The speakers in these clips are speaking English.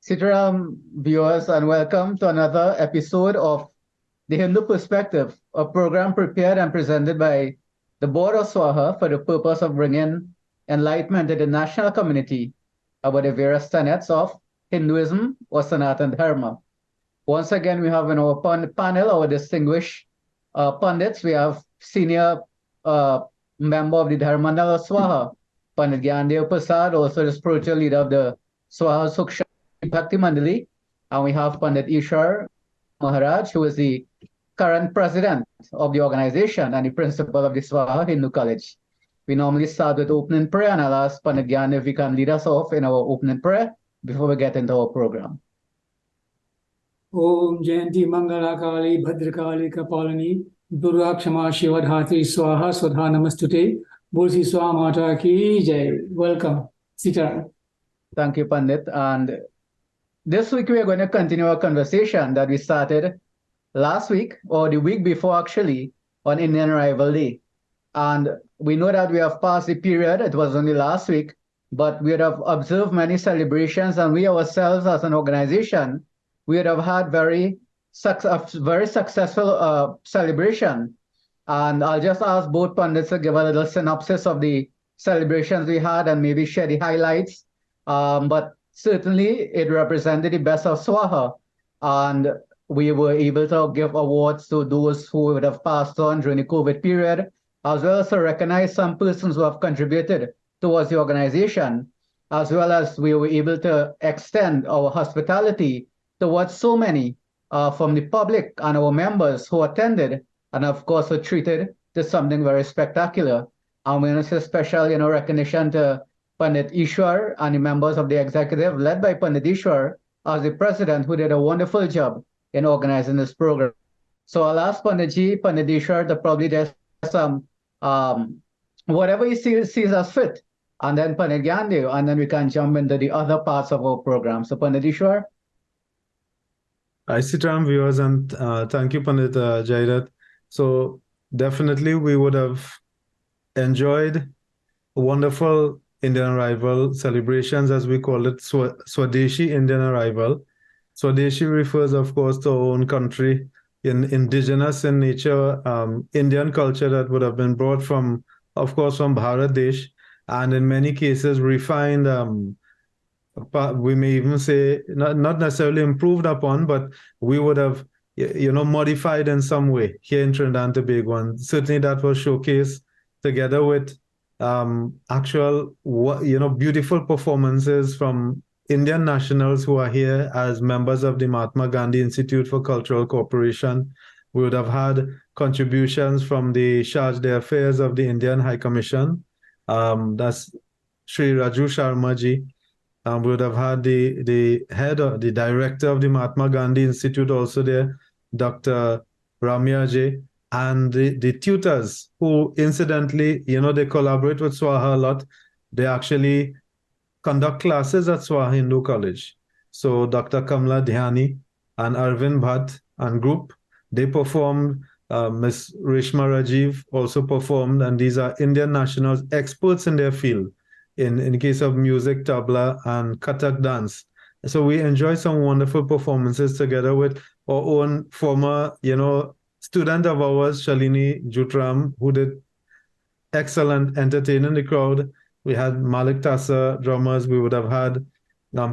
Sitaram viewers, and welcome to another episode of The Hindu Perspective, a program prepared and presented by the Board of Swaha for the purpose of bringing enlightenment to the national community about the various tenets of Hinduism or Sanatan Dharma. Once again, we have in our panel our distinguished pundits. We have senior uh, member of the Dharmandala Swaha, Pandit Gyandev Prasad, also the spiritual leader of the Swaha Suksha Bhakti Mandali, and we have Pandit Ishwar Maharaj, who is the current president of the organization and the principal of the Swaha Hindu College. We normally start with opening prayer, and I'll ask Pandit Gyan if he can lead us off in our opening prayer before we get into our program. ओम जयंती मंगला काली भद्रकाली कपालिनी दुर्गा क्षमा शिवा धात्री स्वाहा स्वधा नमस्तुते बोल श्री स्वाहा माता की जय. Welcome, Sitaram. Thank you, Pandit. And this week we are going to continue our conversation that we started last week, or the week before actually, on Indian Arrival Day. And we know that we have passed the period, it was only last week, but we would have observed many celebrations, and we ourselves as an organization, we would have had very successful celebration. And I'll just ask both pundits to give a little synopsis of the celebrations we had and maybe share the highlights. But certainly it represented the best of Swaha, and we were able to give awards to those who would have passed on during the COVID period, as well as to recognize some persons who have contributed towards the organization, as well as we were able to extend our hospitality towards so many from the public and our members who attended, and of course were treated to something very spectacular. And we want to say special, recognition to Pandit Ishwar and the members of the executive, led by Pandit Ishwar as the president, who did a wonderful job in organizing this program. So I'll ask Pandit Ishwar to probably just some whatever he sees as fit, and then Pandit Gyandev, and then we can jump into the other parts of our program. So Pandit Ishwar. Hi, Sitaram viewers, and thank you, Pandit Jairat. So definitely we would have enjoyed wonderful Indian Arrival celebrations, as we call it, Swadeshi Indian Arrival. Swadeshi refers, of course, to our own country, indigenous in nature, Indian culture that would have been brought from, of course, from Bharat Desh, and in many cases refined, we may even say, not necessarily improved upon, but we would have, modified in some way here in Trinidad and Tobago. And certainly that was showcased together with actual, beautiful performances from Indian nationals who are here as members of the Mahatma Gandhi Institute for Cultural Cooperation. We would have had contributions from the Charge d'Affaires of the Indian High Commission. That's Sri Raju Sharma ji. We would have had the head or the director of the Mahatma Gandhi Institute also there, Dr. Ramya J, and the tutors who, incidentally, they collaborate with Swaha a lot. They actually conduct classes at Swaha Hindu College. So Dr. Kamla Dhyani and Arvind Bhatt and group, they performed. Ms. Reshma Rajiv also performed, and these are Indian nationals, experts in their field. In case of music, tabla, and Kathak dance. So we enjoyed some wonderful performances together with our own former, student of ours, Shalini Jutram, who did excellent entertaining the crowd. We had Malik Tassa drummers. We would have had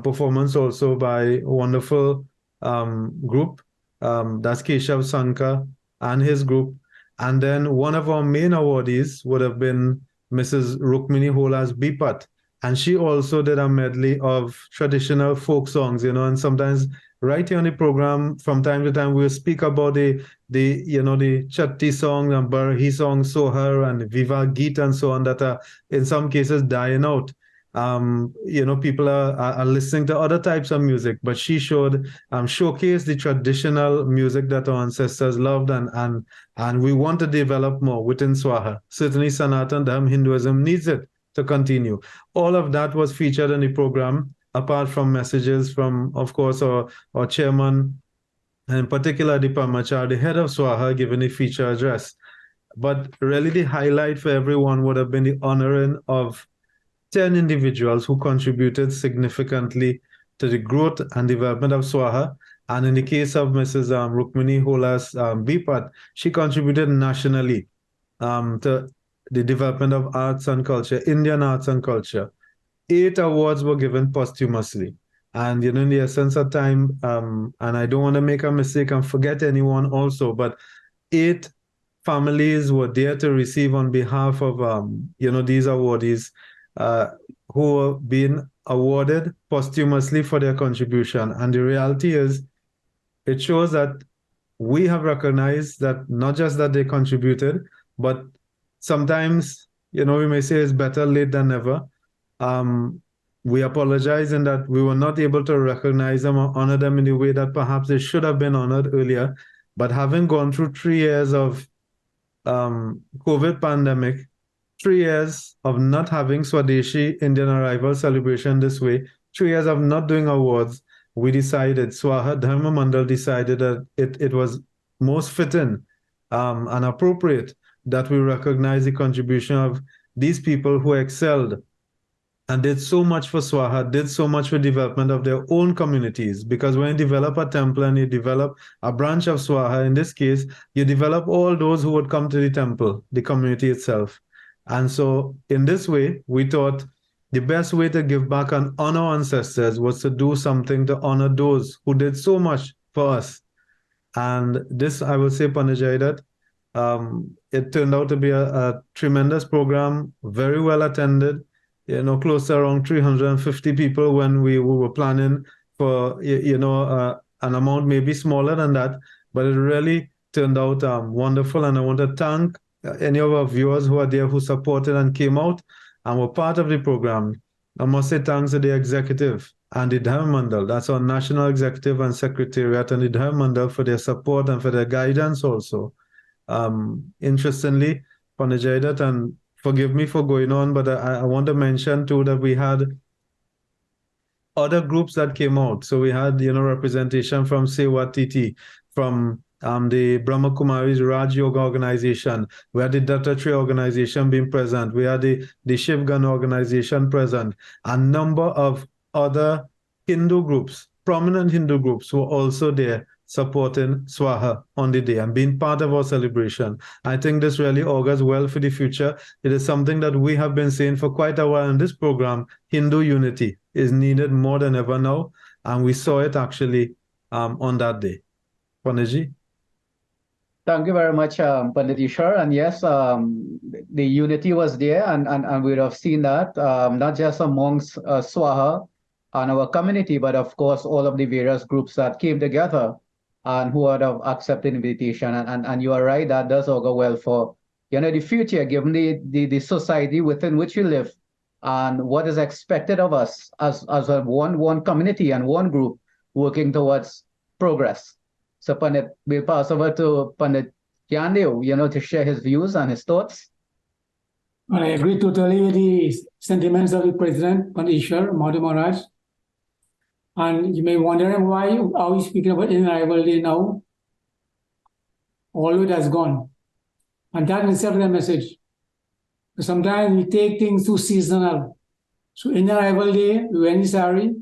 performance also by a wonderful group. That's Keshav Sanka and his group. And then one of our main awardees would have been Mrs. Rukmini Holas Bipat, and she also did a medley of traditional folk songs, and sometimes right here on the program, from time to time, we'll speak about the Chatti song and Barahi song, Sohar and Viva Geet and so on, that are in some cases dying out. People are listening to other types of music, but she showcased the traditional music that our ancestors loved, and we want to develop more within Swaha. Certainly Sanatan Dharma Hinduism needs it to continue. All of that was featured in the program, apart from messages from, of course, our chairman, and in particular the Parmachar, the head of Swaha, giving a feature address. But really the highlight for everyone would have been the honoring of 10 individuals who contributed significantly to the growth and development of Swaha. And in the case of Mrs. Rukmini Holas Bipat, she contributed nationally to the development of arts and culture, Indian arts and culture. 8 awards were given posthumously. And in the essence of time, and I don't want to make a mistake and forget anyone also, but 8 families were there to receive on behalf of these awardees who were being awarded posthumously for their contribution. And the reality is, it shows that we have recognized that not just that they contributed, but sometimes, we may say it's better late than never. We apologize in that we were not able to recognize them or honor them in the way that perhaps they should have been honored earlier. But having gone through 3 years of COVID pandemic, 3 years of not having Swadeshi Indian Arrival celebration this way, 3 years of not doing awards, we decided, Swaha Dharma Mandal decided that it was most fitting and appropriate that we recognize the contribution of these people who excelled and did so much for Swaha, did so much for development of their own communities. Because when you develop a temple and you develop a branch of Swaha, in this case, you develop all those who would come to the temple, the community itself. And so in this way, we thought the best way to give back and honor our ancestors was to do something to honor those who did so much for us. And this, I will say, Panajay, that it turned out to be a tremendous program, very well attended, close to around 350 people when we were planning for, an amount maybe smaller than that, but it really turned out wonderful. And I want to thank any of our viewers who are there who supported and came out and were part of the program. I must say thanks to the executive and the Dharma Mandal. That's our national executive and secretariat and the Dharma Mandal for their support and for their guidance also. Interestingly, Panajaidat, and forgive me for going on, but I want to mention too that we had other groups that came out. So we had, representation from Sewa Titi, from the Brahma Kumari's Raj Yoga organization. We had the Dattatreya organization being present. We had the Shiv Gun organization present. A number of other Hindu groups, prominent Hindu groups, were also there supporting Swaha on the day and being part of our celebration. I think this really augurs well for the future. It is something that we have been saying for quite a while in this program. Hindu unity is needed more than ever now, and we saw it actually on that day. Panaji? Thank you very much, Pandit Ishwar. And yes, the unity was there, and we would have seen that, not just amongst Swaha and our community, but of course, all of the various groups that came together and who would have accepted the invitation. And you are right, that does augur well for the future, given the society within which we live and what is expected of us as a one community and one group working towards progress. So Pandit, we'll pass over to Pandit Gyandev, to share his views and his thoughts. I agree totally with the sentiments of the President, Pandit Ishwar, Madhu Maharaj. And you may wonder why are we speaking about Indian Arrival Day now? All of it has gone. And that in itself is a message. So sometimes we take things too seasonal. So Indian Arrival Day, we wear any sari,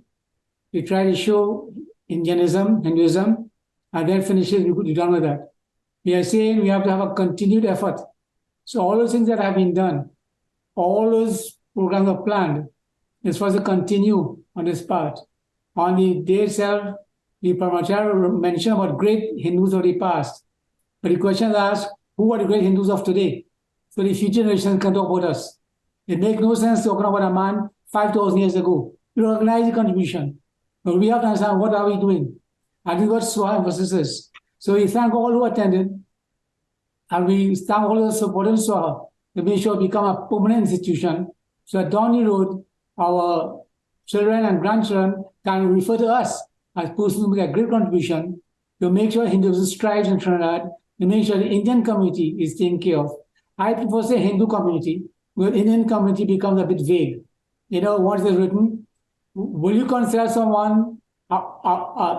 we try to show Indianism, Hinduism, and then finish it, we're done with that. We are saying we have to have a continued effort. So all those things that have been done, all those programs are planned, is for us to continue on this path. On the day itself, the Paramacharya mentioned about great Hindus of the past. But the question is asked, who are the great Hindus of today? So the future generations can talk about us. It makes no sense talking about a man 5,000 years ago. We recognize the contribution. But we have to understand what are we doing. And this is what Swaha emphasizes. So we thank all who attended. And we thank all those supporting Swaha to make sure it become a permanent institution. So that down the road, our children and grandchildren can refer to us as persons who make a great contribution to make sure Hinduism strives in Trinidad, to make sure the Indian community is taken care of. I prefer to say Hindu community, where Indian community becomes a bit vague. Once it's written, will you consider someone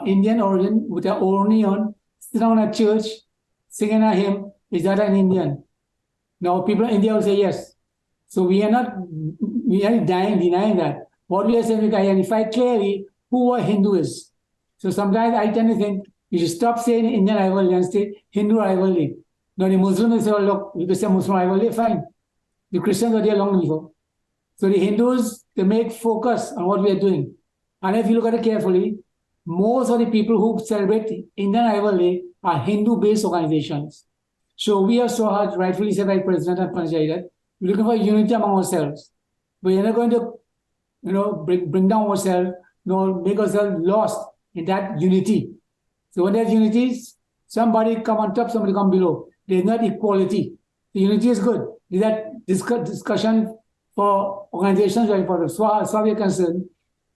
Indian origin with an orni on, sitting on a church, singing a hymn, is that an Indian? Now people in India will say yes. So we are denying that. What we are saying, we can identify clearly who a Hindu is. So sometimes I tend to think you should stop saying Indian rivalry and say Hindu rivalry. Now the Muslims will say, oh, look, we could say Muslim rivalry, fine. The Christians were there long before. So the Hindus, they make focus on what we are doing. And if you look at it carefully, most of the people who celebrate Indian rivalry are Hindu-based organizations. So we have so hard, rightfully said by President and Panchayat, we're looking for unity among ourselves. We're not going to, bring down ourselves, make ourselves lost in that unity. So when there's unity, somebody come on top, somebody come below. There's not equality. The unity is good. Is that discussion for organizations very important. So as far as we're concerned,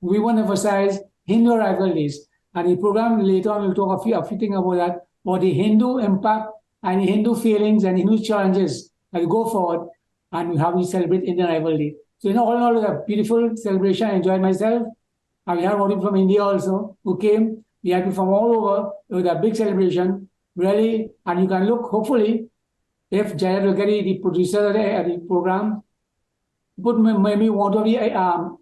we want to emphasize Hindu rivalries. And the program later on will talk a few things about that, about the Hindu impact and the Hindu feelings and Hindu challenges as we go forward and how we celebrate Indian rivalry. So, all in all, it was a beautiful celebration. I enjoyed myself. And we had people from India also who came. We had people from all over. It was a big celebration, really. And you can look, hopefully, if Jayad will get the producer of the program, put maybe one of the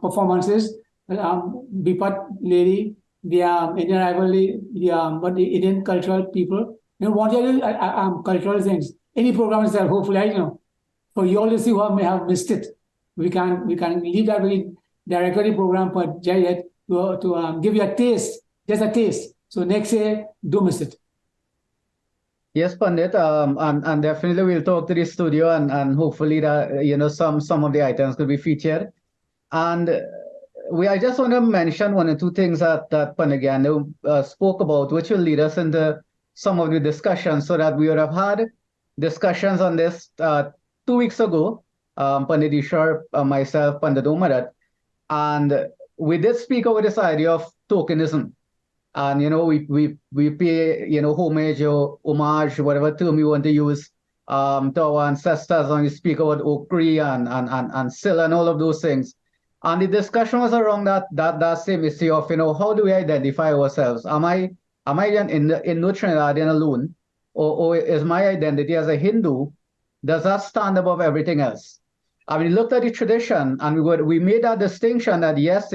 performances, Bipat lady, the Indian rivalry, the Indian cultural people. One of the cultural things. Any program is there, hopefully, for you all to see who may have missed it. We can leave that very directory program for Jayad to give you a taste, just a taste. So next year, don't miss it. Yes, Pandit, and definitely we'll talk to the studio and hopefully that some of the items could be featured. And I just want to mention one or two things that Pandit Gyanu spoke about, which will lead us into some of the discussions, so that we would have had discussions on this 2 weeks ago, Pandit Ishwar, myself, Pandit Omarat, and we did speak about this idea of tokenism. And we pay homage or homage, whatever term you want to use, to our ancestors, and we speak about Okri and Silla and all of those things. And the discussion was around that same issue of how do we identify ourselves? Am I an Indo-Trinidadian alone, or is my identity as a Hindu, does that stand above everything else? I mean, we looked at the tradition and we made that distinction that yes,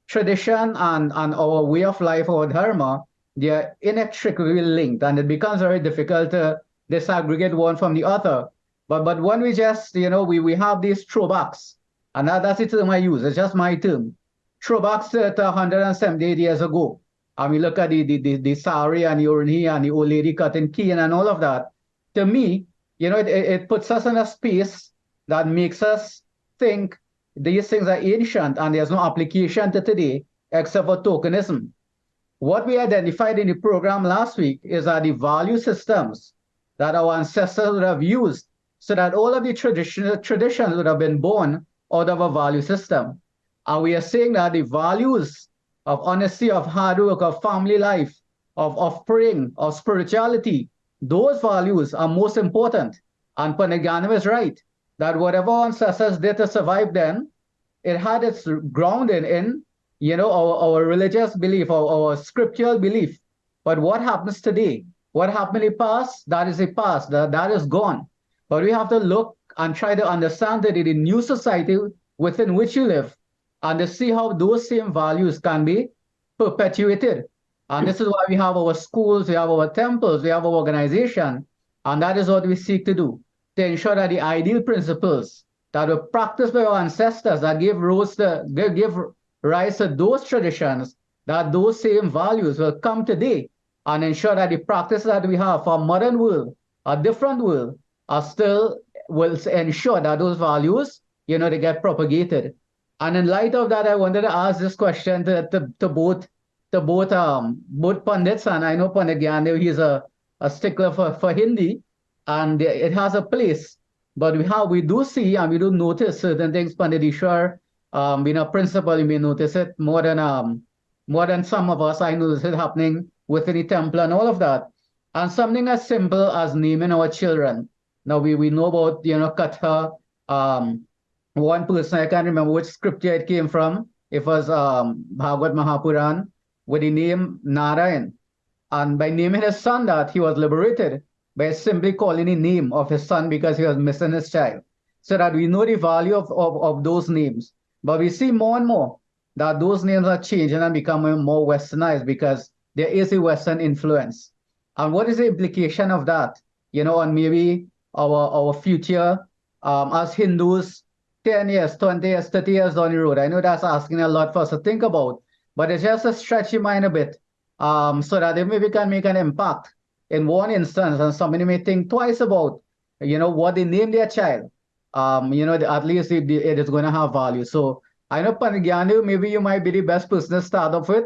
tradition and our way of life, our dharma, they are inextricably linked, and it becomes very difficult to disaggregate one from the other. But when we just, we have these throwbacks, and that's the term I use, it's just my term. Throwbacks to 178 years ago. And we look at the sari and the urni and the old lady cutting cane and all of that. To me, it puts us in a space that makes us think these things are ancient and there's no application to today except for tokenism. What we identified in the program last week is that the value systems that our ancestors would have used, so that all of the traditions would have been born out of a value system. And we are saying that the values of honesty, of hard work, of family life, of praying, of spirituality, those values are most important. And Pandit Gyanu is right, that whatever our ancestors did to survive then, it had its grounding in, our religious belief, our scriptural belief. But what happens today? What happened in the past? That is the past. That is gone. But we have to look and try to understand that in the new society within which you live, and to see how those same values can be perpetuated. And this is why we have our schools, we have our temples, we have our organization, and that is what we seek to do, to ensure that the ideal principles that were practiced by our ancestors, that give rise to those traditions, that those same values will come today and ensure that the practices that we have for a modern world, a different world, are still will ensure that those values, they get propagated. And in light of that, I wanted to ask this question to both pundits, and I know Pandit Gyanu, he's a stickler for Hindi, and it has a place. But we do see and we do notice certain things. Pandit Ishwar, being a principal, you may notice it more than some of us. I notice it happening within the temple and all of that. And something as simple as naming our children. Now we know about Katha. One person, I can't remember which scripture it came from. It was Bhagavad Mahapuran with the name Narayan. And by naming his son that, he was liberated by simply calling the name of his son because he was missing his child. So that we know the value of those names. But we see more and more that those names are changing and becoming more westernized because there is a Western influence. And what is the implication of that, on maybe our future as Hindus 10 years, 20 years, 30 years down the road? I know that's asking a lot for us to think about, but it's just to stretch your mind a bit so that maybe we can make an impact in one instance and somebody may think twice about, what they name their child. At least it is going to have value. So I know, Panagyandu, maybe you might be the best person to start off with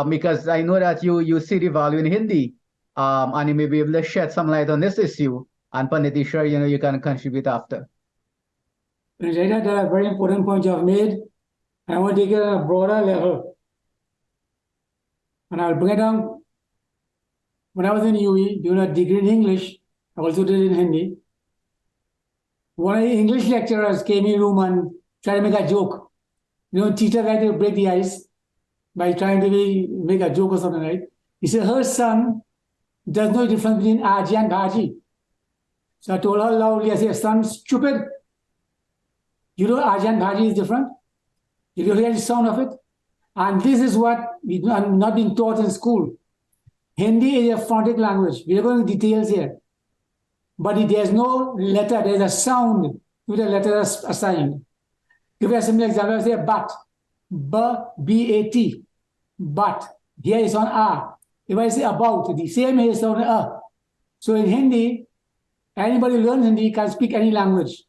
because I know that you see the value in Hindi and you may be able to shed some light on this issue. And Pandit Ishwar, you can contribute after. Jaina, there are very important points you have made. I want to take it on a broader level. And I'll bring it down. When I was in UE doing a degree in English, I also did it in Hindi. One of the English lecturers came in the room and tried to make a joke. Teacher tried to break the ice by trying to make a joke or something, right? He said her son does no difference between Aji and Bhaji. So I told her loudly, I said, son, stupid. You know Aji and Bhaji is different? Did you hear the sound of it? And this is what we are not being taught in school. Hindi is a phonetic language. We are going into details here. But there's no letter, there's a sound with a letter assigned. Give you a simple example, I say but. B-A-T. But. Here is on A. If I say about, the same is on A. So in Hindi, anybody who learns Hindi can speak any language.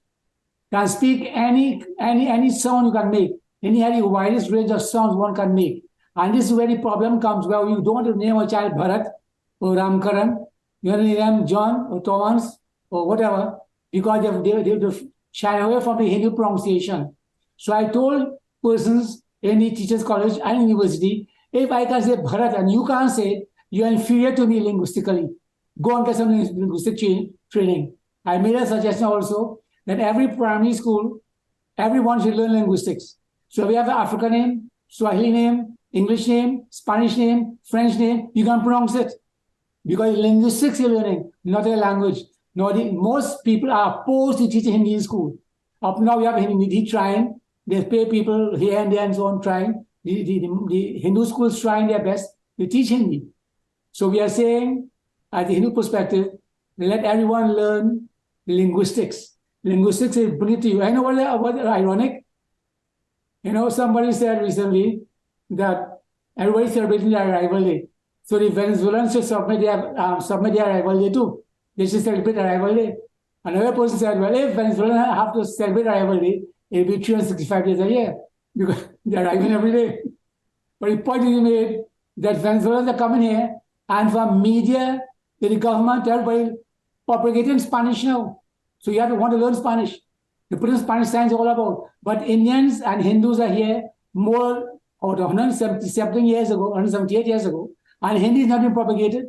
Can speak any sound you can make. Hindi has the widest range of sounds one can make. And this is where the problem comes, where you don't want to name a child Bharat or Ramkaran. You want to name them John or Thomas or whatever, because they shy away from the Hindu pronunciation. So I told persons in the teachers' college and university, if I can say Bharat and you can't say it, you are inferior to me linguistically. Go and get some linguistic training. I made a suggestion also that every primary school, everyone should learn linguistics. So we have an African name, Swahili name, English name, Spanish name, French name, you can pronounce it. Because linguistics you're learning, not a language. Most people are opposed to teaching Hindi in school. Up now we have Hindi trying. They pay people here and there and so on trying. The Hindu schools trying their best to teach Hindi. So we are saying, at the Hindu perspective, let everyone learn linguistics. Linguistics is bring it to you. I know what ironic. Somebody said recently that everybody's celebrating their arrival day. So the Venezuelans should submit their arrival day too. They should celebrate arrival day. Another person said, well, if Venezuelans have to celebrate arrival day, it will be 365 days a year because they're arriving every day. But the point is made that Venezuelans are coming here and from media to the government, everybody propagating Spanish now. So you have to want to learn Spanish. The put in Spanish signs all about. But Indians and Hindus are here more out of 177 years ago, 178 years ago, and Hindi has not been propagated.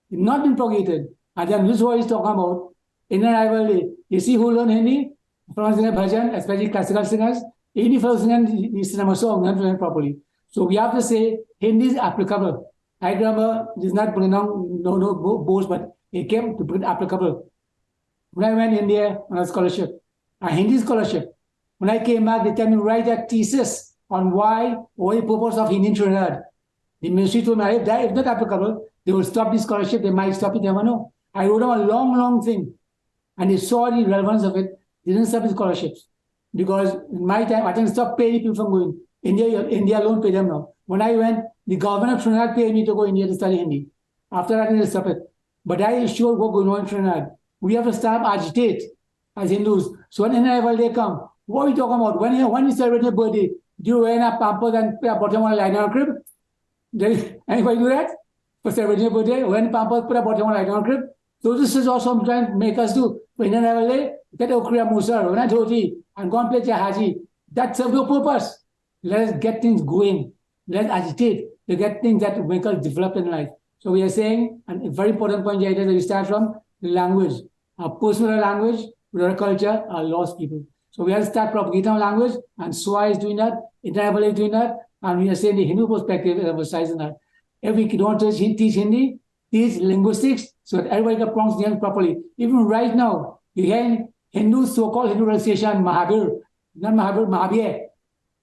Not been propagated. And then this is what he's talking about. Indian rivalry. You see who learn Hindi? From singing bhajan, especially classical singers. Any fellow singing the cinema song, not learn properly. So we have to say Hindi is applicable. I remember this is not pronounced, no boast, but it came to put applicable. When I went to India on a scholarship, a Hindi scholarship, when I came back, they tell me write a thesis on what the purpose of Hindi in Trinidad. The ministry told me if not applicable, they will stop the scholarship, they might stop it, never know. I wrote them a long thing. And they saw the relevance of it. They didn't stop the scholarships. Because in my time, I didn't stop paying people from going. India alone pay them now. When I went, the government of Trinidad paid me to go India to study Hindi. After that, they stop it. But I showed what going on in Trinidad. We have to start agitate as Hindus. So when arrival day come, what are we talking about? When you celebrate your birthday, do you wear a pampers and put a bottom on a line on a crib? Anybody do that? For celebrating your birthday, when pampers put a bottom on a line on a crib? So this is also I'm trying to make us do. When you arrival day, get a Kriya Musar, when I dhoti, and go and play Jahaji. That serves no purpose. Let us get things going. Let us agitate to get things that make us develop in life. So we are saying, and a very important point here that we start from, language. Our personal language, our culture, are lost people. So we have to start propagating our language, and SWA is doing that, International is doing that, and we are saying the Hindu perspective is emphasizing that. If we don't teach Hindi, teach linguistics, so that everybody can pronounce names properly. Even right now, you hear Hindu, so-called Hindu association, Mahabir, not Mahabir, Mahabir.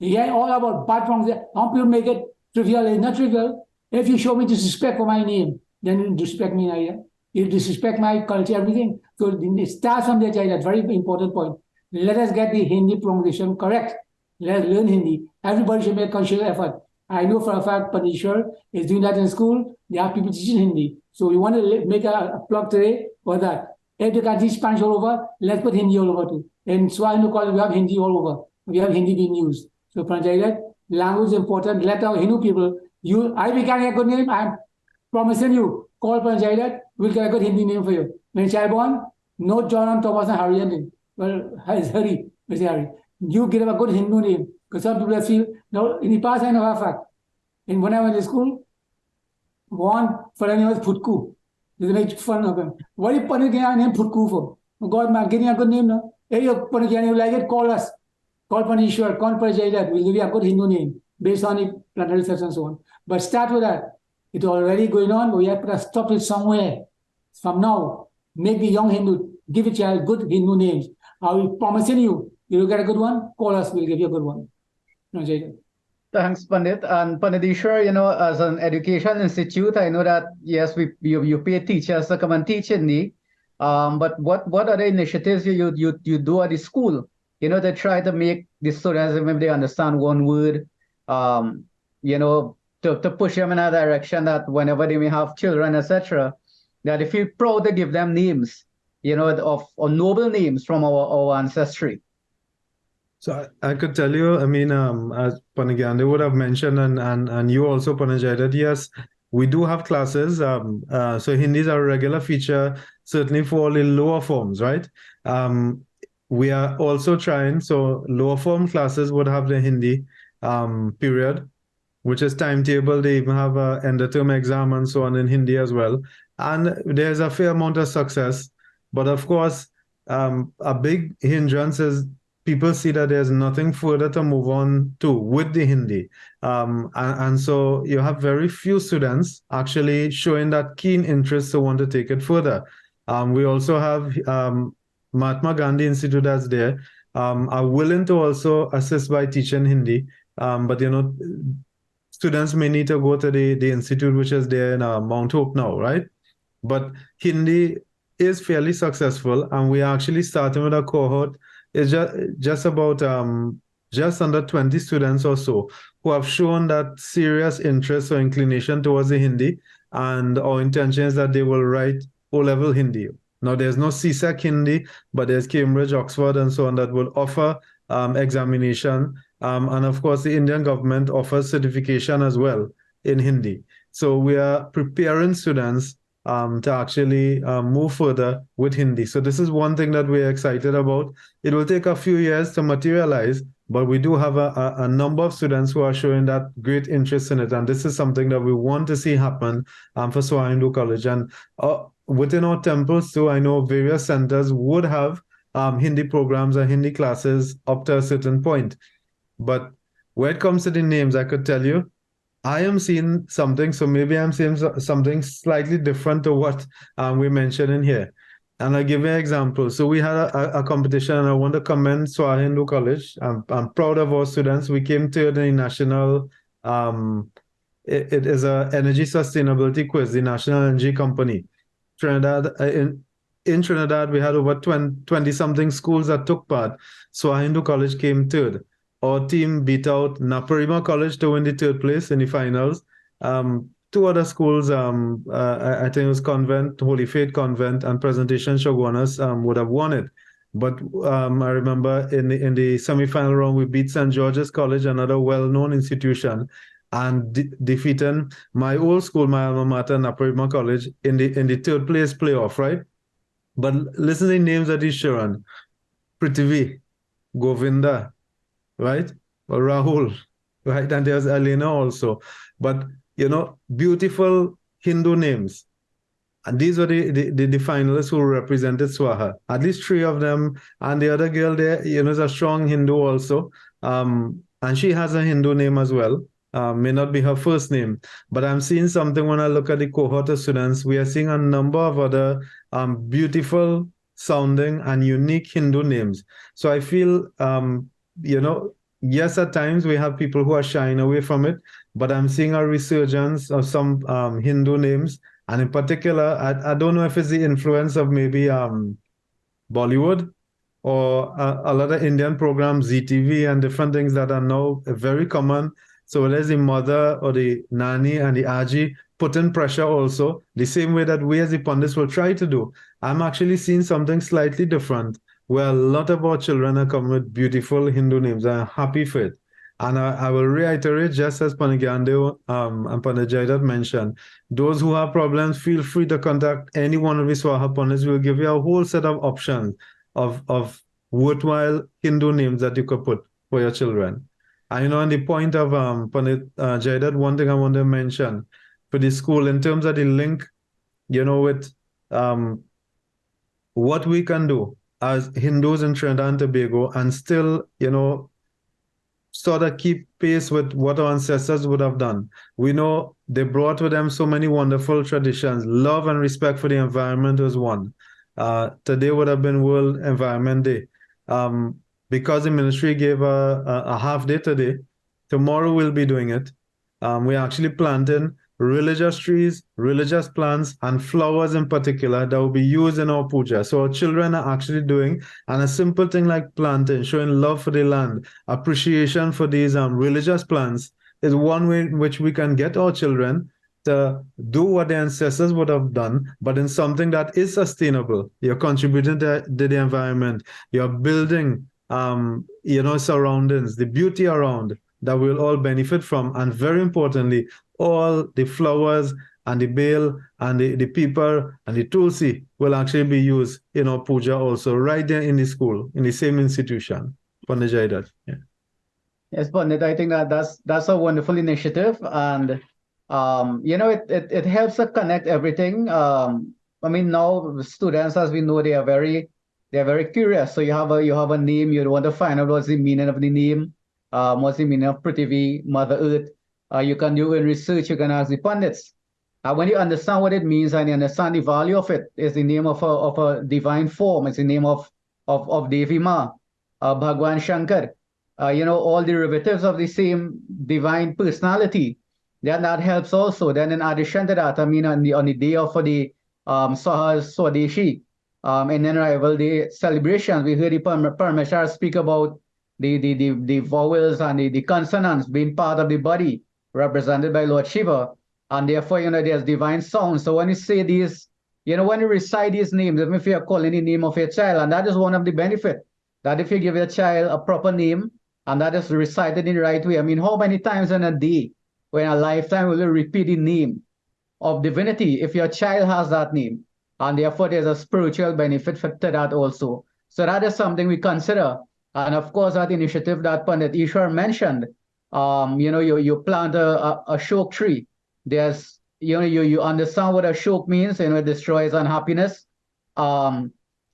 Yeah, all about bad pronunciation. Some people make it trivial. It's not trivial. If you show me disrespect for my name, then you disrespect me. Yeah? You disrespect my culture, everything. So it starts from there, child. That's very important point. Let us get the Hindi pronunciation correct. Let us learn Hindi. Everybody should make conscious effort. I know for a fact Panishwar is doing that in school. They have people teaching Hindi. So we want to make a plug today for that. If they can teach Spanish all over, let's put Hindi all over too. In Swahili college, we have Hindi all over. We have Hindi being used. So Pranjay, language is important. Let our Hindu people, I will get a good name. I'm promising you, call Pranjay, we'll get a good Hindi name for you. When child born, no John and Thomas and Harry name. Well, it's Harry, Mr. Harry. You give him a good Hindu name. Because some people feel, no, in the past I know a fact. And when I went to school, one for name was Putku. They make fun of him. What are you putting a name Putku for? God, man, getting a good name, no? Hey, you're putting a name like it, call us. Call Panishwar, call Pranjay, we'll give you a good Hindu name based on the planetary research and so on. But start with that. It's already going on, but we have to stop it somewhere. From now, make the young Hindu, give a child good Hindu names. I will promising you, you will get a good one, call us, we'll give you a good one. Pranjay. Thanks, Pandit. And Panditishwar, as an education institute, I know that, yes, you pay teachers to come and teach Hindi. But what other initiatives you do at the school, to try to make the students, even if they understand one word, to push them in a direction that whenever they may have children, etc., that they feel proud to give them names, of noble names from our ancestry. So I could tell you, I mean, as Panagande would have mentioned, and you also, Panajay, that yes, we do have classes. So Hindi is a regular feature, certainly for all the lower forms, right? We are also trying, so lower form classes would have the Hindi period, which is timetable. They even have an end of term exam and so on in Hindi as well. And there's a fair amount of success. But of course, a big hindrance is people see that there's nothing further to move on to with the Hindi. And so you have very few students actually showing that keen interest to want to take it further. We also have Mahatma Gandhi Institute that's there, are willing to also assist by teaching Hindi. But, students may need to go to the institute, which is there in Mount Hope now, right? But Hindi is fairly successful, and we are actually starting with a cohort. It's just about just under 20 students or so who have shown that serious interest or inclination towards the Hindi, and our intention is that they will write O-level Hindi. Now, there's no CSEC Hindi, but there's Cambridge, Oxford, and so on that will offer examination. And of course, the Indian government offers certification as well in Hindi. So we are preparing students to actually move further with Hindi. So this is one thing that we're excited about. It will take a few years to materialize, but we do have a number of students who are showing that great interest in it. And this is something that we want to see happen for Swahindu College. And within our temples too, I know various centers would have Hindi programs or Hindi classes up to a certain point. But when it comes to the names, I could tell you, I am seeing something, so maybe I'm seeing something slightly different to what we mentioned in here. And I'll give you an example. So we had a competition, and I want to commend Swahindu College. I'm proud of our students. We came to the national, it is a energy sustainability quiz, the National Energy Company. Trinidad, in Trinidad, we had over 20-something schools that took part. Swahindu College came third. Our team beat out Naparima College to win the third place in the finals. Two other schools, I think it was Convent, Holy Faith Convent, and Presentation Shogunas would have won it. But I remember in the semi-final round, we beat St. George's College, another well-known institution, and defeating my old school, my alma mater, Naparima College, in the third place playoff, right? But listen to the names that he's showing. Prithvi, Govinda, right? Or Rahul, right? And there's Elena also. But, beautiful Hindu names. And these were the finalists who represented Swaha. At least 3 of them. And the other girl there, is a strong Hindu also. And she has a Hindu name as well. May not be her first name. But I'm seeing something when I look at the cohort of students. We are seeing a number of other beautiful sounding and unique Hindu names. So I feel, yes, at times we have people who are shying away from it, but I'm seeing a resurgence of some Hindu names. And in particular, I don't know if it's the influence of maybe Bollywood or a lot of Indian programs, ZTV, and different things that are now very common. So whether it's the mother or the nanny and the aji putting pressure also, the same way that we as the pundits will try to do. I'm actually seeing something slightly different, where a lot of our children are coming with beautiful Hindu names. I'm happy for it. And I will reiterate, just as Panagande and Panajaidat mentioned, those who have problems, feel free to contact any one of the Swaha pundits. We'll give you a whole set of options of worthwhile Hindu names that you could put for your children. And on the point of Pandit Jaidat, one thing I want to mention for the school in terms of the link, with what we can do as Hindus in Trinidad and Tobago and still, sort of keep pace with what our ancestors would have done. We know they brought with them so many wonderful traditions. Love and respect for the environment was one. Today would have been World Environment Day. Because the ministry gave a half day today, tomorrow we'll be doing it. We're actually planting religious trees, religious plants, and flowers in particular that will be used in our puja. So our children are actually doing, and a simple thing like planting, showing love for the land, appreciation for these religious plants is one way in which we can get our children to do what the ancestors would have done, but in something that is sustainable. You're contributing to the environment. You're building, surroundings, the beauty around that we'll all benefit from. And very importantly, all the flowers and the bale and the people and the tulsi will actually be used in our puja also, right there in the school, in the same institution. Pandit Jaidat. Yeah. Yes, Pandit, I think that's a wonderful initiative, and it helps to connect everything. Now students, as we know, they're very curious. So you have a name, you want to find out what's the meaning of the name, what's the meaning of Prithvi, Mother Earth. You can do in research, you can ask the pundits. When you understand what it means and you understand the value of it, it's the name of a divine form, it's the name of Devi Ma, Bhagwan Shankar, all derivatives of the same divine personality. Then that helps also. Then in addition to that, on the day of the Sahas Swadeshi, and then Arrival Day celebrations, we heard the Parmeshwar speak about the vowels and the consonants being part of the body, represented by Lord Shiva, and therefore, there's divine sound. So when you say these, when you recite these names, even if you're calling the name of your child, and that is one of the benefits, that if you give your child a proper name, and that is recited in the right way, how many times in a day, or in a lifetime, will you repeat the name of divinity if your child has that name? And therefore, there's a spiritual benefit to that also. So that is something we consider. And of course, that initiative that Pandit Ishwar mentioned, you plant a shok tree. There's, you understand what a shok means, it destroys unhappiness. In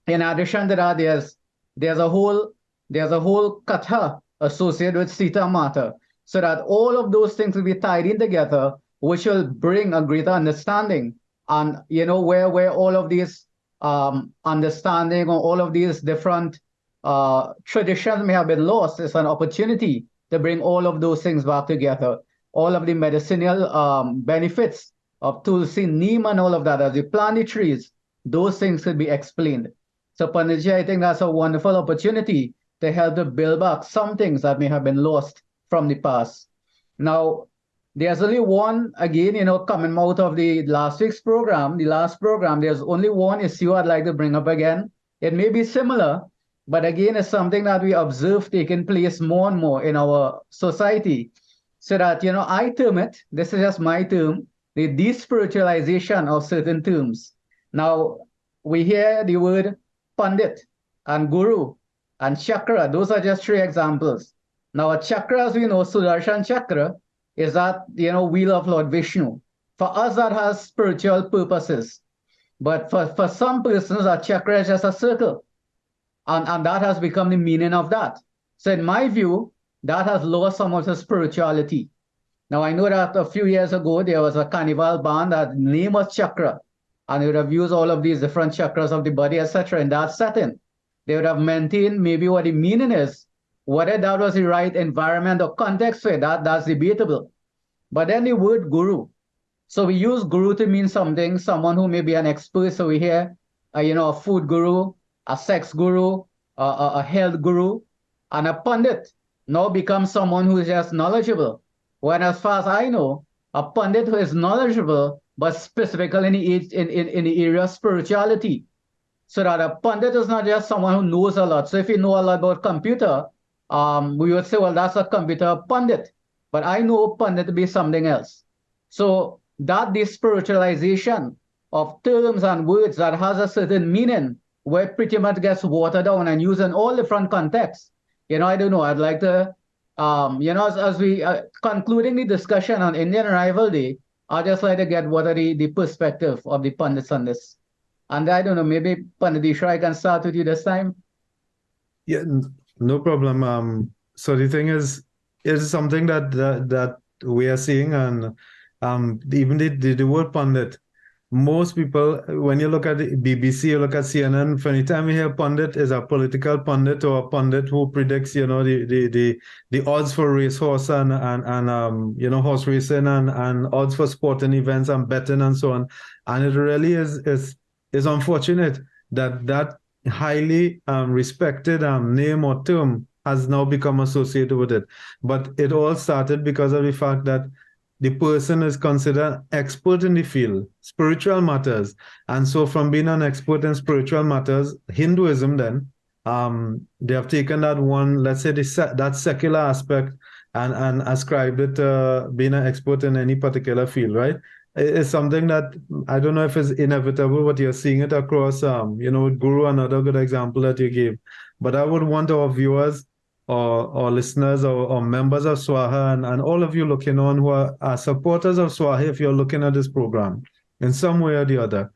addition to that, there's a whole katha associated with Sita Mata, so that all of those things will be tied in together, which will bring a greater understanding. And, where all of these understanding or all of these different traditions may have been lost, it's an opportunity to bring all of those things back together. All of the medicinal benefits of Tulsi, Neem, and all of that, as you plant the trees, those things could be explained. So, Panditji, I think that's a wonderful opportunity to help to build back some things that may have been lost from the past. Now, there's only one, again, coming out of the last week's program, there's only one issue I'd like to bring up again. It may be similar, but again, it's something that we observe taking place more and more in our society. So that, I term it, this is just my term, the despiritualization of certain terms. Now, we hear the word Pandit and Guru and Chakra. Those are just 3 examples. Now, a chakra, as we know, Sudarshan Chakra, is that, wheel of Lord Vishnu. For us, that has spiritual purposes. But for some persons, a chakra is just a circle. And that has become the meaning of that. So in my view, that has lost some of the spirituality. Now, I know that a few years ago, there was a carnival band that name was Chakra. And they would have used all of these different chakras of the body, etc. in that setting. They would have maintained maybe what the meaning is, Whether that was the right environment or context for it, that's debatable. But then the word guru. So we use guru to mean something, someone who may be an expert. So we hear, a food guru, a sex guru, a health guru, and a pundit now becomes someone who is just knowledgeable. When, as far as I know, a pundit who is knowledgeable, but specifically in the area of spirituality. So that a pundit is not just someone who knows a lot. So if you know a lot about computer, we would say, well, that's a computer pundit. But I know pundit to be something else. So that this spiritualization of terms and words that has a certain meaning, where it pretty much gets watered down and used in all different contexts. I don't know. I'd like to, as we concluding the discussion on Indian rivalry, I'd just like to get what are the perspective of the pundits on this. And I don't know, maybe Pandit Ishwar, I can start with you this time. Yeah, no problem. So the thing is something that we are seeing, and even the word pundit. Most people, when you look at the BBC, you look at CNN, for any time you hear pundit, is a political pundit or a pundit who predicts, the odds for racehorse and horse racing and odds for sporting events and betting and so on. And it really is unfortunate that highly respected name or term has now become associated with it. But it all started because of the fact that the person is considered expert in the field, spiritual matters. And so from being an expert in spiritual matters, Hinduism then, they have taken that one, let's say that secular aspect and ascribed it to being an expert in any particular field, right? It's something that I don't know if it's inevitable, but you're seeing it across, with Guru, another good example that you gave. But I would want our viewers or listeners or members of SWAHA and all of you looking on who are supporters of SWAHA, if you're looking at this program in some way or the other,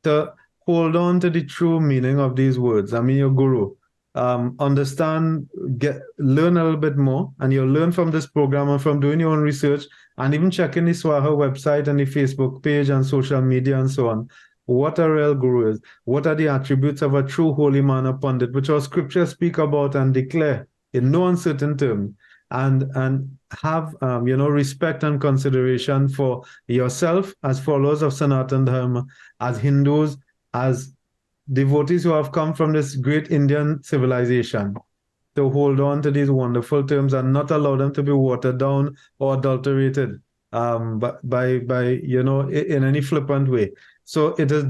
to hold on to the true meaning of these words. I mean, your Guru. Understand, learn a little bit more, and you'll learn from this program and from doing your own research and even checking the SWAHA website and the Facebook page and social media and so on. What a real guru is. What are the attributes of a true holy man or pundit, which our scriptures speak about and declare in no uncertain terms, and have respect and consideration for yourself as followers of Sanatan Dharma, as Hindus, as devotees who have come from this great Indian civilization, to hold on to these wonderful terms and not allow them to be watered down or adulterated by in any flippant way. So it is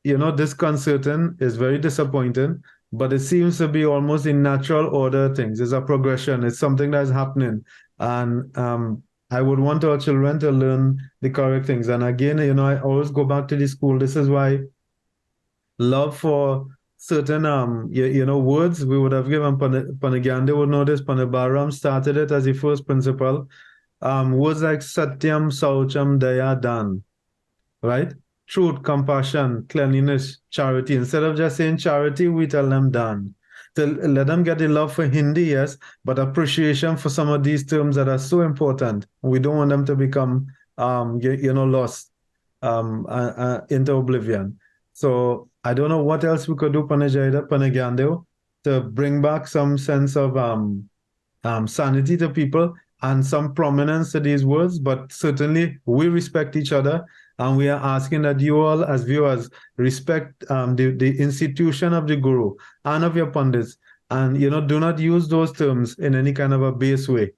disconcerting, is very disappointing, but it seems to be almost in natural order of things. It's a progression. It's something that's happening. And I would want our children to learn the correct things. And again, I always go back to the school. This is why love for certain words we would have given. Panagande would know this. Panabaram started it as the first principle. Words like Satyam, Saucham, Daya, Dan, right? Truth, compassion, cleanliness, charity. Instead of just saying charity, we tell them Dan. To let them get the love for Hindi, yes, but appreciation for some of these terms that are so important. We don't want them to become, lost into oblivion. So I don't know what else we could do, Panagande, to bring back some sense of sanity to people and some prominence to these words. But certainly we respect each other. And we are asking that you all, as viewers, respect the institution of the Guru and of your pundits. And, do not use those terms in any kind of a base way.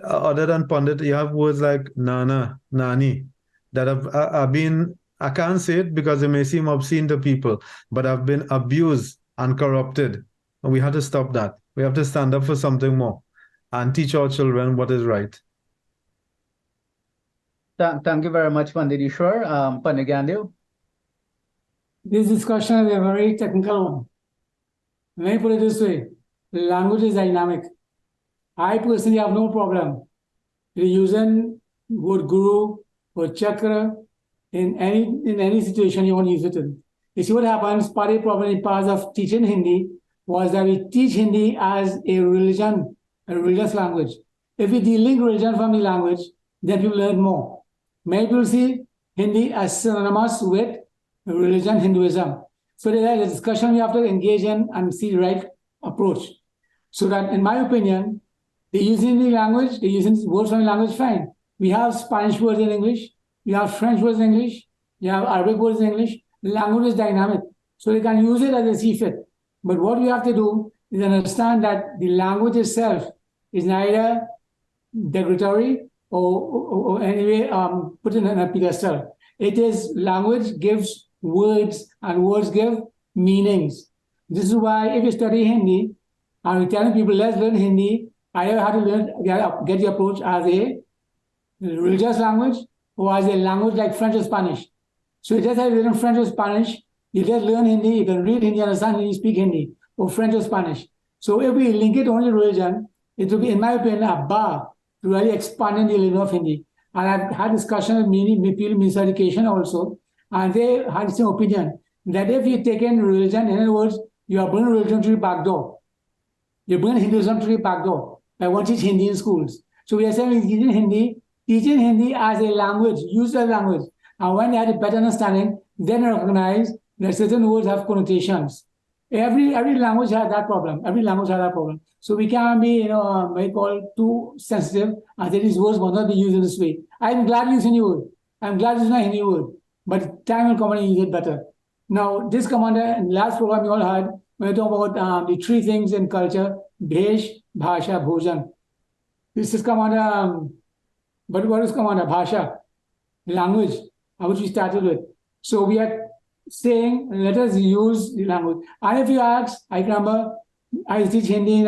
Other than pundit, you have words like Nana, Nani, that have been, I can't say it because it may seem obscene to people, but have been abused and corrupted. And we have to stop that. We have to stand up for something more and teach our children what is right. Thank you very much, Pandit Ishwar. Pandit Gandhi. This discussion is a very technical one. Let me put it this way. Language is dynamic. I personally have no problem with using word guru or chakra in any situation you want to use it in. You see what happens, part of the problem in parts of teaching Hindi was that we teach Hindi as a religion, a religious language. If we delink religion from the language, then people learn more. Many people see Hindi as synonymous with religion, Hinduism. So there is a discussion we have to engage in and see the right approach. So that, in my opinion, they use Hindi language, they use words from language, fine. We have Spanish words in English, we have French words in English, we have Arabic words in English. The language is dynamic, so they can use it as they see fit. But what we have to do is understand that the language itself is neither derogatory or anyway put in a pedestal. It is language gives words and words give meanings. This is why if you study Hindi and we're telling people let's learn Hindi, either have to learn get the approach as a religious language or as a language like French or Spanish. So just as you learn French or Spanish, you just learn Hindi, you can read Hindi, understand Hindi, speak Hindi, or French or Spanish. So if we link it only to religion, it will be, in my opinion, a bar to really expanding the learning of Hindi. And I've had discussion with many people in Minister of Education also, and they had the same opinion that if you take in religion, in other words, you are bringing religion to the back door. You bring Hinduism to the back door. I want to teach Hindi in schools. So we are saying teaching Hindi as a language, use as a language. And when they had a better understanding, then recognize that certain words have connotations. Every language has that problem. Every language has that problem. So we can't be, what you call too sensitive and say these words must not be used in this way. I'm glad you use Hindi word. I'm glad it's not Hindi word. But time will come and use it better. Now, this commander, in last program you all had, when we talk about the three things in culture, Bhesh, Bhasha, Bhojan. This is commander, but what is commander? Bhasha, language, which we started with. So we are saying, let us use the language. And if you ask, I remember, I teach Hindi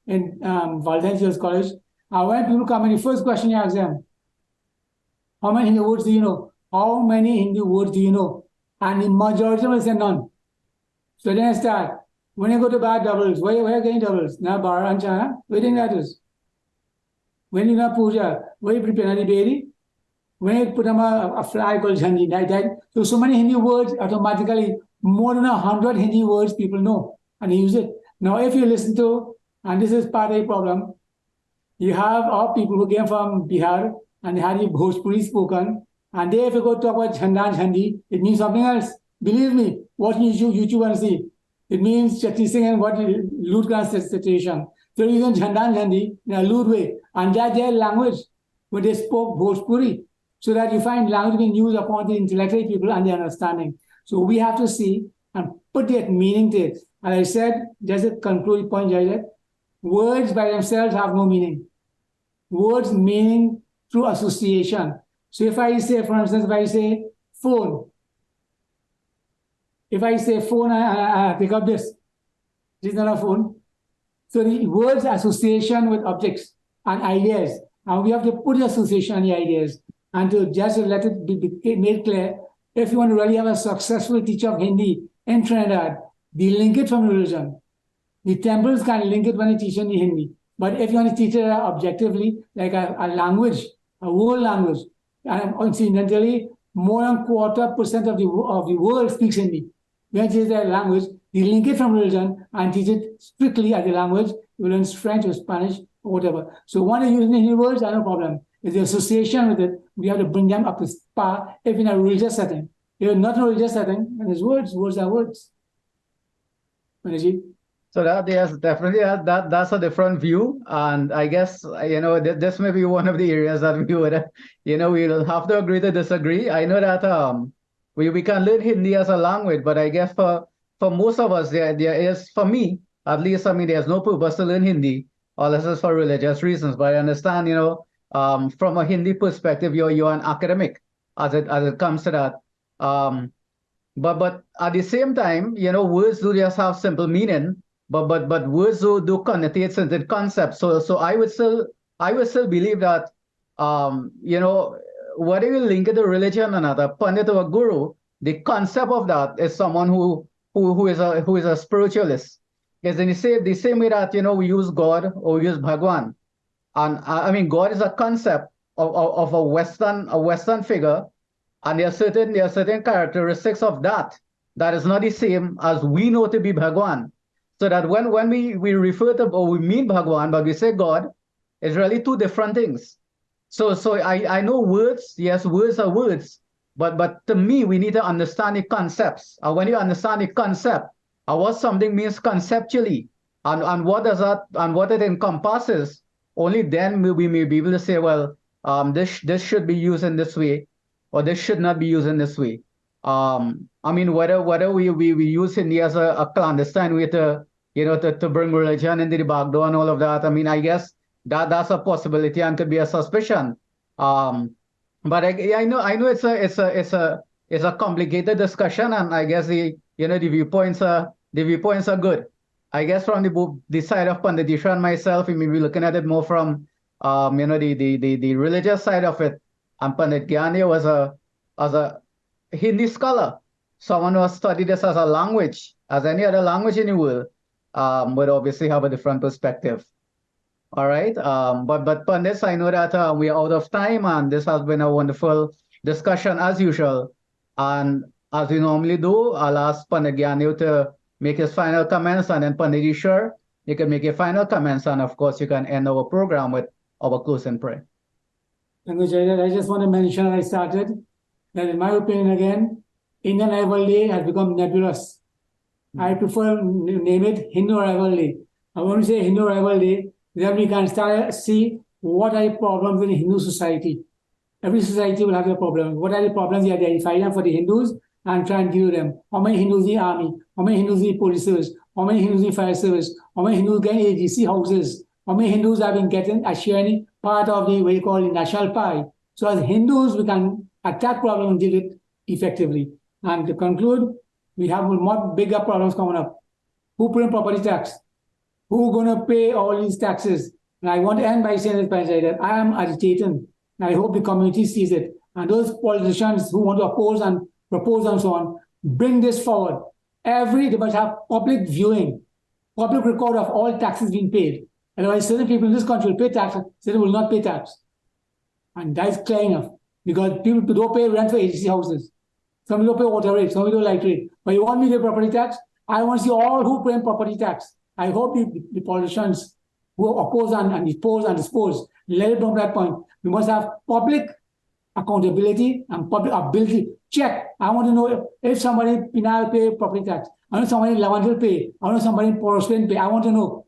in Valentine Girls College. When people come in, the first question you ask them, how many Hindi words do you know? How many Hindi words do you know? And the majority will say none. So then I start. When you go to buy doubles, where are you getting doubles? Now bar and chana, where do you think that is? When you know puja, where you prepare the baby? When you put on a flag called Jhanji, that. So many Hindi words, automatically, more than 100 Hindi words people know and they use it. Now, if you listen to, and this is part of the problem, you have our people who came from Bihar and they had the Bhojpuri spoken, and they, if you go talk about Chhanda and Jhandi, it means something else. Believe me, watch YouTube and see. It means Chatti Singh and what lewd kind of situation. So they're using Chhanda and Jhandi in a lewd way, and that's their language when they spoke Bhojpuri. So that you find language being used upon the intellectual people and their understanding. So we have to see and put that meaning to it. And I said, just a conclude point, Jairat, words by themselves have no meaning. Words meaning through association. So if I say, for instance, if I say phone, I pick up this. This is not a phone. So the words association with objects and ideas. And we have to put the association and the ideas. And to just let it be made clear, if you want to really have a successful teacher of Hindi in Trinidad, they link it from religion. The temples can link it when they teach in the Hindi. But if you want to teach it objectively, like a language, a world language, and incidentally, more than 25% of the world speaks Hindi. When you teach that language, you link it from religion and teach it strictly as a language. You learn French or Spanish or whatever. So when you use Hindi words, no problem. It's the association with it. We have to bring them up to par if in a religious setting. If it's not in a religious setting, then it's words are words. Maniji? So that, yes, definitely that's a different view, and I guess this may be one of the areas that we would we'll have to agree to disagree. I know that we can learn Hindi as a language, but I guess for most of us there is, for me at least, there's no purpose to learn Hindi unless it's for religious reasons. But I understand from a Hindi perspective, you're an academic as it comes to that. But at the same time, words do just have simple meaning. But words do connotate certain concepts. So I would still believe that whether you link it to religion or not, a pandit or a guru, the concept of that is someone who is a spiritualist. Is in the same way that we use God or we use Bhagwan, and God is a concept of a Western figure, and there are certain characteristics of that is not the same as we know to be Bhagwan. So that when we refer to or we mean Bhagwan, but we say God, it's really two different things. So I know words, yes, words are words, but to me, we need to understand the concepts. And when you understand the concept, what something means conceptually, And what does that, and what it encompasses, only then we may be able to say, well, this should be used in this way, or this should not be used in this way. I mean, whether we use Hindi as a clandestine way to, to bring religion into the back door and all of that. I mean, I guess that's a possibility and could be a suspicion. Um, but I know it's a complicated discussion, and I guess the viewpoints are good. I guess from the side of Panditishra and myself, we may be looking at it more from the religious side of it. And Pandit Gyani was a Hindi scholar, someone who has studied this as a language, as any other language in the world, would obviously have a different perspective. All right. But Pandits, I know that we are out of time, and this has been a wonderful discussion as usual. And as we normally do, I'll ask Pandit Gyani to make his final comments, and then Pandit Ishwar, you can make your final comments, and of course you can end our program with our closing prayer. Thank you, Jairat. I just want to mention, I started that in my opinion again, Indian Arrival Day has become nebulous. I prefer name it Hindu Arrival Day. I want to say Hindu Arrival Day, then we can start see what are the problems in the Hindu society. Every society will have their problems. What are the problems? You identify them for the Hindus and try and deal with them. How many Hindus in the army? How many Hindus in the police service? How many Hindus in the fire service? How many Hindus getting AGC houses? How many Hindus have been getting a sharing part of the, what you call the national pie? So as Hindus, we can attack problem and deal it effectively. And to conclude, we have more bigger problems coming up. Who pay property tax? Who going to pay all these taxes? And I want to end by saying this, that I am agitating. And I hope the community sees it. And those politicians who want to oppose and propose and so on, bring this forward. They must have public viewing, public record of all taxes being paid. Otherwise, certain people in this country will pay tax, certain will not pay tax. And that is clear enough. Because people don't pay rent for agency houses. Some people don't pay water rate, some people don't light rate. But you want me to pay property tax? I want to see all who pay property tax. I hope the politicians who oppose and dispose, let it from that point. We must have public accountability and public ability. Check. I want to know if somebody in Pinal pay property tax. I know somebody in Lavandil pay. I know somebody in Porospen pay. I want to know.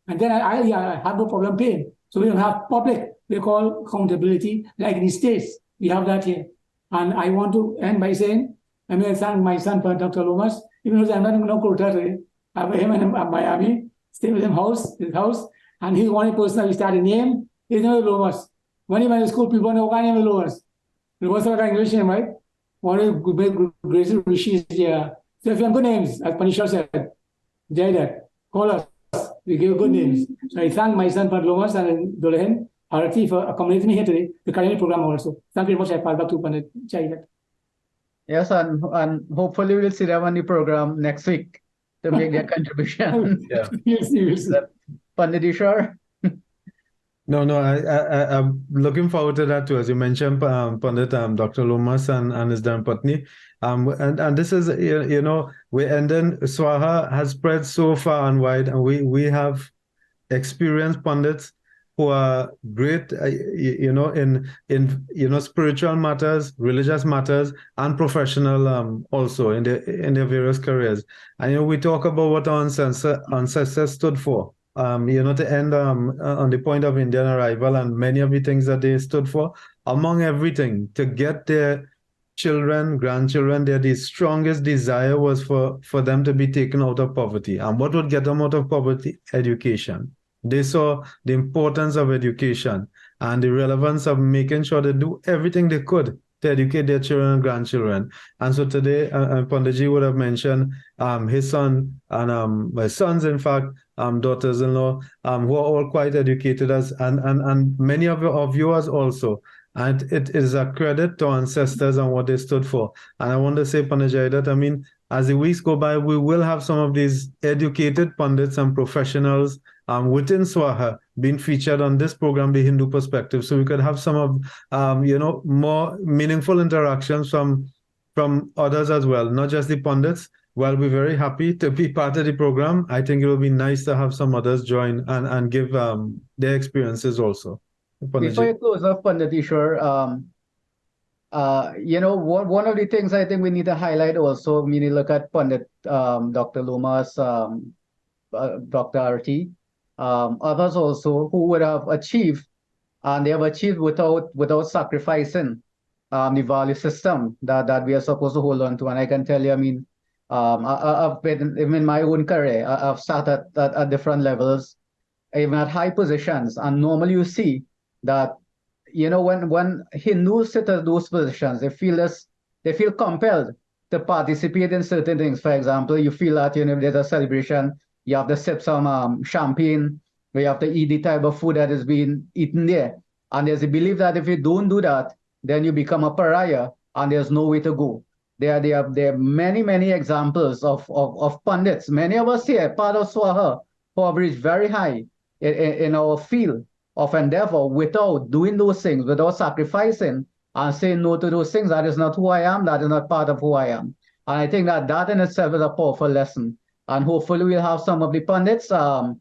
And then I have no problem paying. So we don't have public, we call accountability, like in the States. We have that here. And I want to end by saying, I'm going to thank my son, Dr. Lomas, even though I'm not going to go to I have him in Miami, stay with him his house, and he's the only person that we started name. His name is Lomas. When he went to school, people know what name is Lomas. Lomas is like English name, right? One of the greatest rishis here. So if you have good names, as Panishar said, Jaidat, call us. We give good names. So I thank my son, Lomas, and Dolahin, Harati, for accommodating me here today to carry the program also. Thank you very much. I pass back to Pandit Jaidat. Yes, and hopefully we'll see them on the program next week to make their contribution. Yeah. Yes, you will see. Pandit Ishwar? No, I'm looking forward to that too. As you mentioned, Pandit, Dr. Lomas and his Dharmapatni. And this is, we're ending, Swaha has spread so far and wide, and we have experienced Pandits who are great, in spiritual matters, religious matters, and professional also in their various careers. And we talk about what our ancestors stood for. To end on the point of Indian arrival and many of the things that they stood for, among everything, to get their children, grandchildren, the strongest desire was for them to be taken out of poverty. And what would get them out of poverty? Education. They saw the importance of education and the relevance of making sure they do everything they could to educate their children and grandchildren. And so today, Panditji would have mentioned his son and my sons, in fact, daughters-in-law, who are all quite educated, and many of our viewers also. And it is a credit to our ancestors and what they stood for. And I want to say, Pandit Jaidat, I mean, as the weeks go by, we will have some of these educated pundits and professionals within Swaha being featured on this program, The Hindu Perspective, so we could have some of, more meaningful interactions from others as well, not just the pundits. While we're very happy to be part of the program, I think it will be nice to have some others join and give their experiences also. Before you close off, Pandit Ishwar, one of the things I think we need to highlight also, when you look at Pandit Dr. Lomas, Dr. RT, others also who would have achieved, and they have achieved without sacrificing the value system that we are supposed to hold on to. And I can tell you, I mean, I've been even in my own career, I've sat at different levels, even at high positions, and normally you see that when Hindus sit at those positions, they feel compelled to participate in certain things. For example, you feel that if there's a celebration, you have to sip some champagne, or you have to eat the type of food that is being eaten there. And there's a belief that if you don't do that, then you become a pariah, and there's no way to go. There are many examples of pundits. Many of us here, part of Swaha, who have reached very high in our field of endeavor without doing those things, without sacrificing and saying no to those things. That is not who I am. That is not part of who I am. And I think that in itself is a powerful lesson. And hopefully we'll have some of the pundits and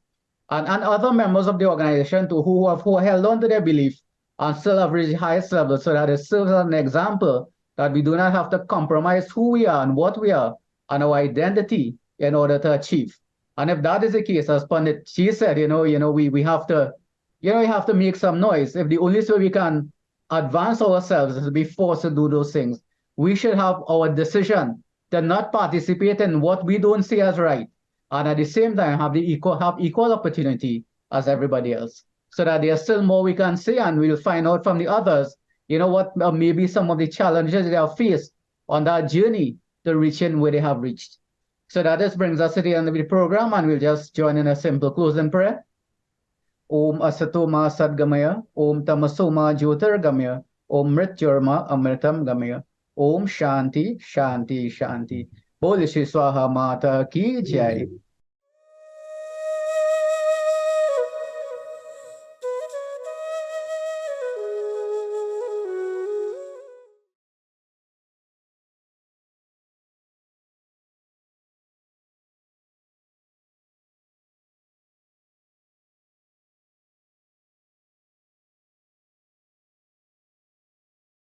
other members of the organization too who have held on to their belief and still have reached the highest level, so that it serves as an example that we do not have to compromise who we are and what we are and our identity in order to achieve. And if that is the case, as Pandit she said, we have to, we have to make some noise. If the only way we can advance ourselves is to be forced to do those things, we should have our decision to not participate in what we don't see as right, and at the same time have equal opportunity as everybody else, so that there's still more we can say, and we'll find out from the others, what maybe some of the challenges they have faced on that journey to reaching where they have reached. So that just brings us to the end of the program, and we'll just join in a simple closing prayer. Om Asatoma Sadgamaya, Om Tamasoma Jyotirgamaya, Om Mrityurma Amritam Gamaya, Om Shanti Shanti Shanti. Bol Shri Swaha Mata Ki Jai.